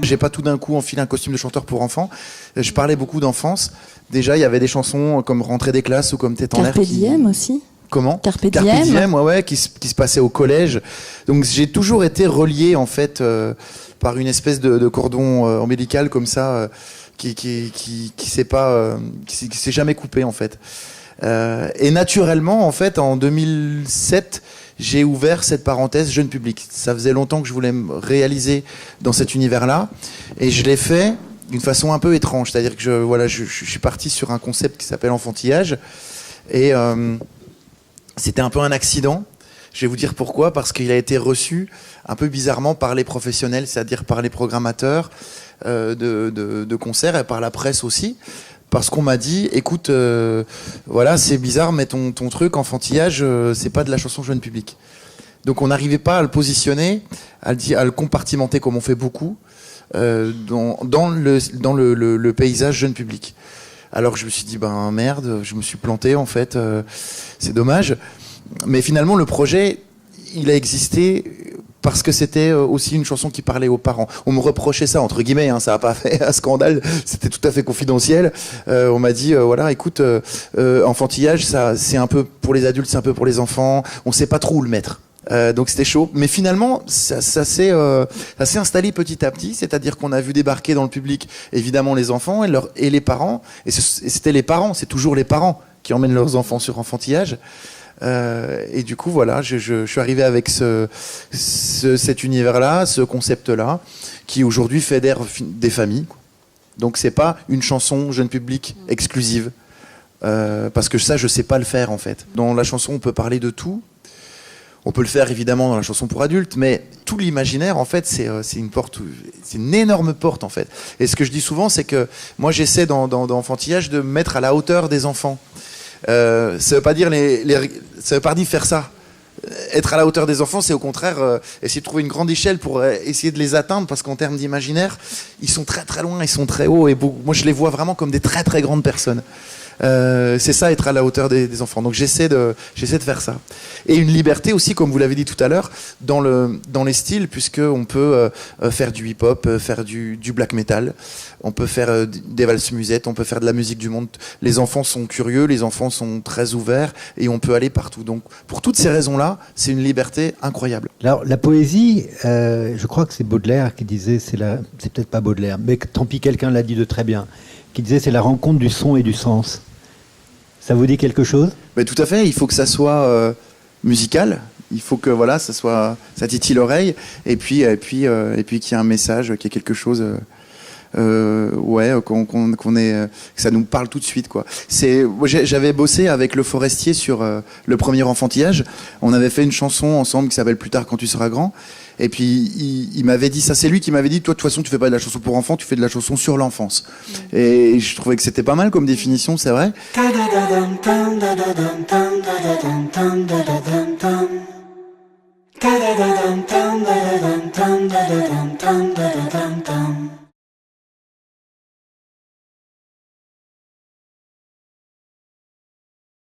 J'ai pas tout d'un coup enfilé un costume de chanteur pour enfants. Je parlais beaucoup d'enfance. Déjà, il y avait des chansons comme Rentrée des classes ou comme T'es en l'air. Carpe diem aussi. Comment ? Carpe diem, ouais, qui se passait au collège. Donc j'ai toujours été relié en fait par une espèce de cordon ombilical comme ça qui s'est jamais coupé en fait. Et naturellement en fait en 2007 j'ai ouvert cette parenthèse jeune public. Ça faisait longtemps que je voulais me réaliser dans cet univers-là et je l'ai fait d'une façon un peu étrange. C'est-à-dire que je suis parti sur un concept qui s'appelle enfantillage et c'était un peu un accident. Je vais vous dire pourquoi. Parce qu'il a été reçu un peu bizarrement par les professionnels, c'est-à-dire par les programmateurs de concerts et par la presse aussi. Parce qu'on m'a dit, écoute, voilà, c'est bizarre, mais ton truc, enfantillage, c'est pas de la chanson jeune public. Donc on n'arrivait pas à le positionner, à le compartimenter comme on fait beaucoup, dans le paysage jeune public. Alors je me suis dit, ben merde, je me suis planté en fait, c'est dommage. Mais finalement le projet, il a existé parce que c'était aussi une chanson qui parlait aux parents. On me reprochait ça, entre guillemets, hein, ça n'a pas fait un scandale, c'était tout à fait confidentiel. On m'a dit, voilà, écoute, enfantillage, ça, c'est un peu pour les adultes, c'est un peu pour les enfants, on ne sait pas trop où le mettre. Donc c'était chaud, mais finalement ça s'est installé petit à petit, c'est-à-dire qu'on a vu débarquer dans le public évidemment les enfants et les parents, et c'était les parents, c'est toujours les parents qui emmènent leurs enfants sur enfantillage. Et du coup voilà, je suis arrivé avec cet univers-là, ce concept-là, qui aujourd'hui fédère des familles. Donc c'est pas une chanson jeune public exclusive, parce que ça je sais pas le faire en fait. Dans la chanson on peut parler de tout. On peut le faire évidemment dans la chanson pour adultes, mais tout l'imaginaire, en fait, c'est une porte, c'est une énorme porte, en fait. Et ce que je dis souvent, c'est que moi, j'essaie dans enfantillage de me mettre à la hauteur des enfants. Ça veut pas dire ça veut pas dire faire ça. Être à la hauteur des enfants, c'est au contraire essayer de trouver une grande échelle pour essayer de les atteindre, parce qu'en termes d'imaginaire, ils sont très très loin, ils sont très hauts, et moi, je les vois vraiment comme des très très grandes personnes. C'est ça, être à la hauteur des enfants. Donc j'essaie de faire ça. Et une liberté aussi, comme vous l'avez dit tout à l'heure, dans les styles, puisqu'on peut faire du hip-hop, faire du black metal, on peut faire des valses musettes, on peut faire de la musique du monde. Les enfants sont curieux, les enfants sont très ouverts, et on peut aller partout. Donc pour toutes ces raisons-là, c'est une liberté incroyable. Alors la poésie, je crois que c'est Baudelaire qui disait, c'est peut-être pas Baudelaire, mais tant pis, quelqu'un l'a dit de très bien, qui disait c'est la rencontre du son et du sens. Ça vous dit quelque chose ? Mais tout à fait, il faut que ça soit musical, il faut que voilà, ça titille l'oreille, et puis qu'il y ait un message, qu'il y ait quelque chose, que ça nous parle tout de suite, quoi. Moi, j'avais bossé avec Le Forestier sur le premier enfantillage. On avait fait une chanson ensemble qui s'appelle Plus tard quand tu seras grand. Et puis il m'avait dit ça, c'est lui qui m'avait dit, toi de toute façon tu fais pas de la chanson pour enfants, tu fais de la chanson sur l'enfance. Et je trouvais que c'était pas mal comme définition, c'est vrai.